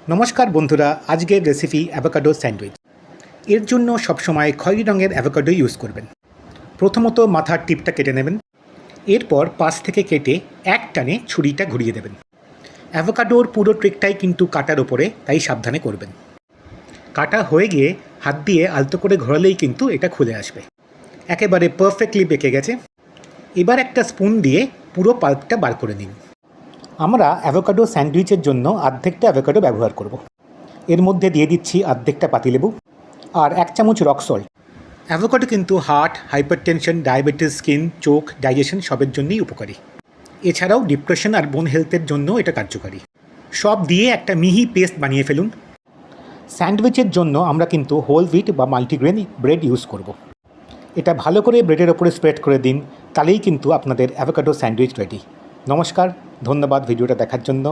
নমস্কার বন্ধুরা, আজকের রেসিপি অ্যাভোকাডো স্যান্ডউইচ। এর জন্য সবসময় খয়েরি রঙের অ্যাভোকাডো ইউজ করবেন। প্রথমত মাথার টিপটা কেটে নেবেন, এরপর পাশ থেকে কেটে এক টানে ছুরিটা ঘুরিয়ে দেবেন। অ্যাভোকাডোর পুরো ট্রিকটাই কিন্তু কাটার ওপরে, তাই সাবধানে করবেন। কাটা হয়ে গিয়ে হাত দিয়ে আলতো করে ঘোরালেই কিন্তু এটা খুলে আসবে। একেবারে পারফেক্টলি বেঁকে গেছে। এবার একটা স্পুন দিয়ে পুরো পাল্পটা বার করে নিন। আমরা অ্যাভোকাডো স্যান্ডউইচের জন্য অর্ধেকটা অ্যাভোকাডো ব্যবহার করব। এর মধ্যে দিয়ে দিচ্ছি অর্ধেকটা পাতিলেবু আর 1 চামচ রক সল্ট। অ্যাভোকাডো কিন্তু হার্ট, হাইপারটেনশন, ডায়াবেটিস, স্কিন, চোখ, ডাইজেশন সবের জন্যই উপকারী। এছাড়াও ডিপ্রেশন আর বোন হেলথের জন্য এটা কার্যকারী। সব দিয়ে একটা মিহি পেস্ট বানিয়ে ফেলুন। স্যান্ডউইচের জন্য আমরা কিন্তু হোল হুইট বা মাল্টিগ্রেন ব্রেড ইউজ করব। এটা ভালো করে ব্রেডের ওপরে স্প্রেড করে দিন, তাহলেই কিন্তু আপনাদের অ্যাভোকাডো স্যান্ডউইচ রেডি। নমস্কার, ধন্যবাদ ভিডিওটা দেখার জন্য।